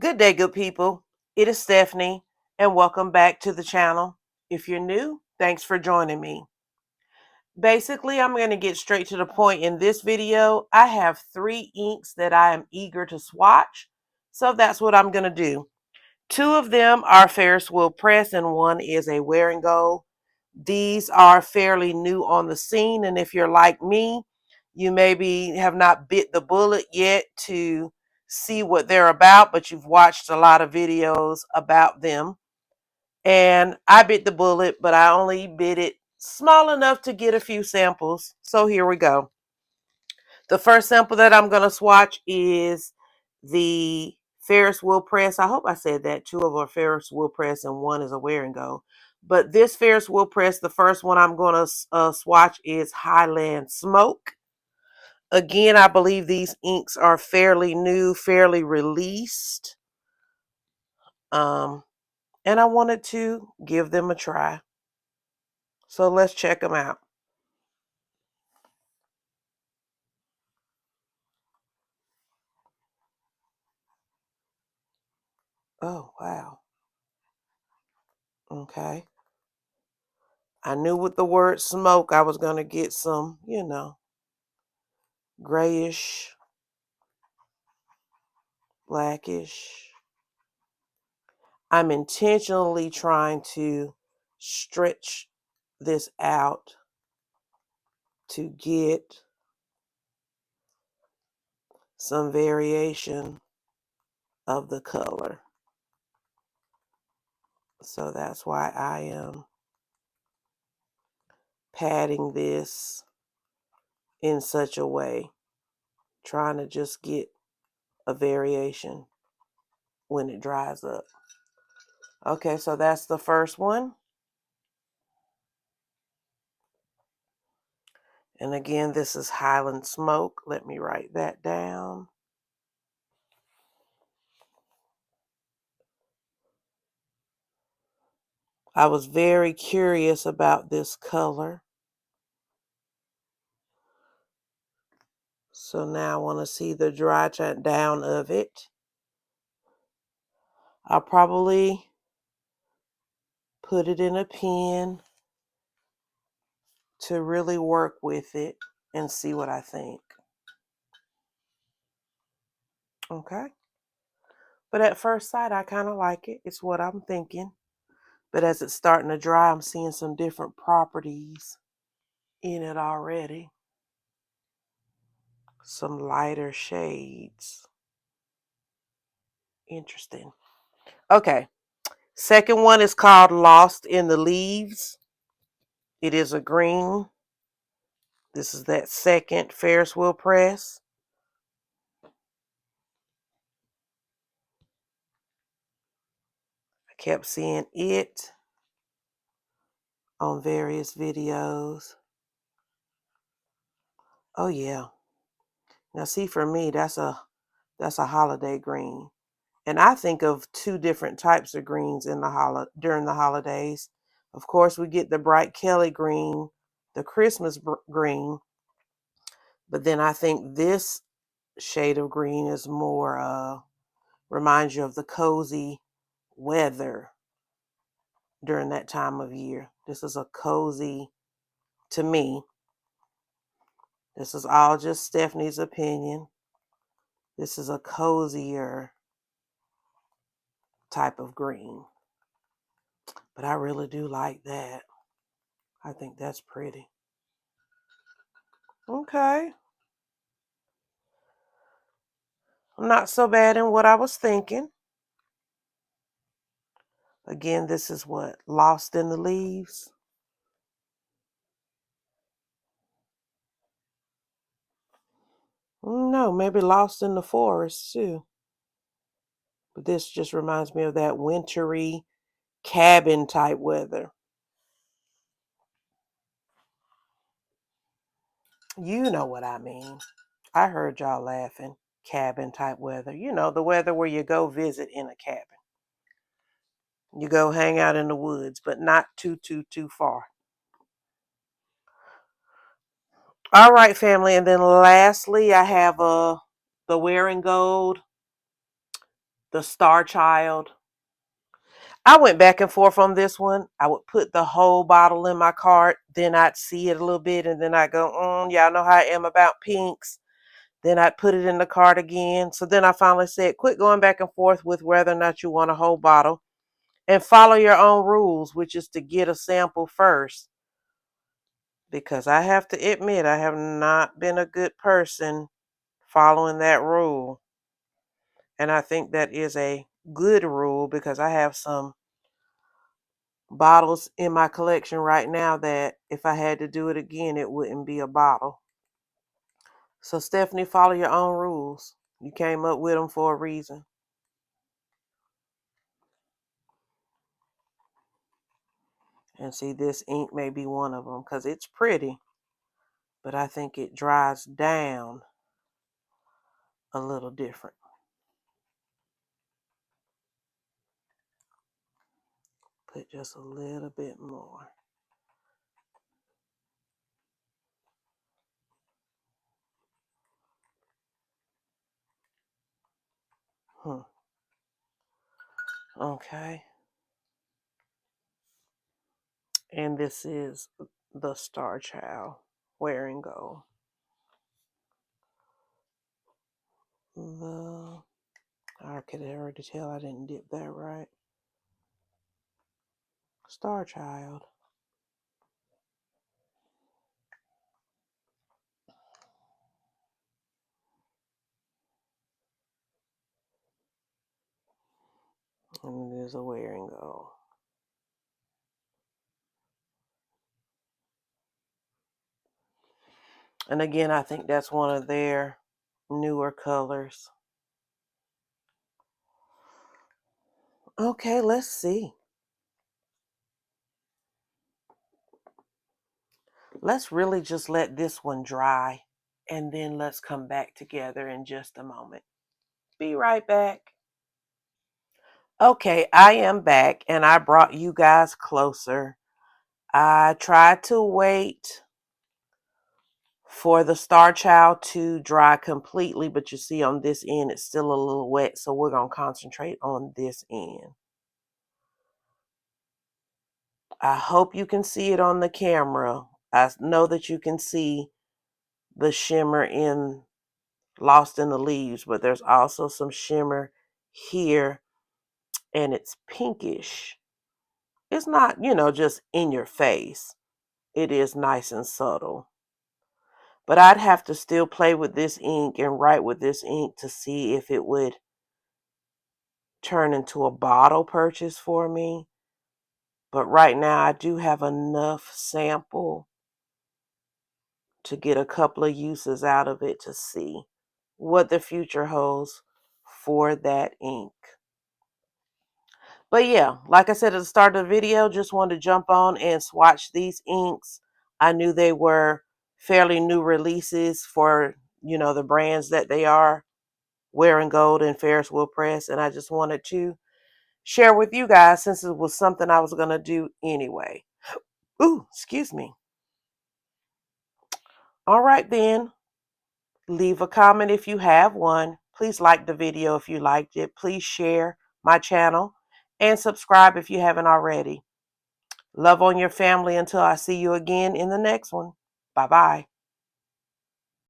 Good day, good people. It is Stephanie, and welcome back to the channel. If you're new, thanks for joining me. Basically, I'm going to get straight to the point in this video. I have 3 inks that I am eager to swatch, so that's what I'm going to do. 2 of them are Ferris wheel press, and 1 is a wear and go. These are fairly new on the scene, and if you're like me, you maybe have not bit the bullet yet to see what they're about, but you've watched a lot of videos about them. And I bit the bullet, but I only bit it small enough to get a few samples. So here we go. The first sample that I'm going to swatch is the Ferris wheel press. I hope I said that. 2 of them are Ferris wheel press and 1 is a wear and go. But this Ferris wheel press, the first one I'm going to swatch is Highland Smoke. Again, I believe these inks are fairly new, fairly released. And I wanted to give them a try. So let's check them out. Oh, wow. Okay. I knew with the word smoke, I was going to get some, grayish, blackish. I'm intentionally trying to stretch this out to get some variation of the color. So that's why I am patting this in such a way, trying to just get a variation when it dries up. Okay, so that's the first one. And again, this is Highland Smoke. Let me write that down. I was very curious about this color. So now I want to see the dry down of it. I'll probably put it in a pen to really work with it and see what I think. Okay. But at first sight, I kind of like it. It's what I'm thinking. But as it's starting to dry, I'm seeing some different properties in it already. Some lighter shades. Interesting. Okay. Second one is called Lost in the Leaves. It is a green. This is that second Ferris wheel press. I kept seeing it on various videos. Oh yeah. Now see, for me, that's a holiday green. And I think of 2 different types of greens in during the holidays. Of course, we get the bright Kelly green, the Christmas green. But then I think this shade of green is more reminds you of the cozy weather during that time of year. This is a cozy, to me, this is all just Stephanie's opinion. This is a cozier type of green. But I really do like that. I think that's pretty. Okay. Not so bad in what I was thinking. Again, this is what? Lost in the Leaves. No, maybe Lost in the Forest too. But this just reminds me of that wintry cabin type weather. You know what I mean. I heard y'all laughing. Cabin type weather. You know, the weather where you go visit in a cabin. You go hang out in the woods, but not too far. All right, family. And then lastly, I have the Wearing Gold the Star Child. I went back and forth on this one. I would put the whole bottle in my cart, then I'd see it a little bit, and then I'd go, y'all know how I am about pinks. Then I'd put it in the cart again. So then I finally said, quit going back and forth with whether or not you want a whole bottle and follow your own rules, which is to get a sample first. Because I have to admit, I have not been a good person following that rule. And I think that is a good rule because I have some bottles in my collection right now that if I had to do it again, it wouldn't be a bottle. So Stephanie, follow your own rules. You came up with them for a reason. And see, this ink may be one of them because it's pretty, but I think it dries down a little different. Put just a little bit more. Okay. And this is the Star Child wearing gold. I could already tell I didn't dip that right. Star Child. And it is a wearing gold. And again, I think that's one of their newer colors. Okay, let's see. Let's really just let this one dry, and then let's come back together in just a moment. Be right back. Okay, I am back, and I brought you guys closer. I tried to wait for the Star Child to dry completely, but you see on this end it's still a little wet, so we're going to concentrate on this end. I hope you can see it on the camera. I know that you can see the shimmer in Lost in the Leaves, but there's also some shimmer here, and it's pinkish. It's not, just in your face. It is nice and subtle. But I'd have to still play with this ink and write with this ink to see if it would turn into a bottle purchase for me. But right now I do have enough sample to get a couple of uses out of it to see what the future holds for that ink. But yeah, like I said at the start of the video, just wanted to jump on and swatch these inks. I knew they were fairly new releases for, the brands that they are, Wearing Gold and Ferris Wheel Press. And I just wanted to share with you guys since it was something I was going to do anyway. Ooh, excuse me. All right then. Leave a comment if you have one. Please like the video if you liked it. Please share my channel and subscribe if you haven't already. Love on your family until I see you again in the next one. Bye-bye.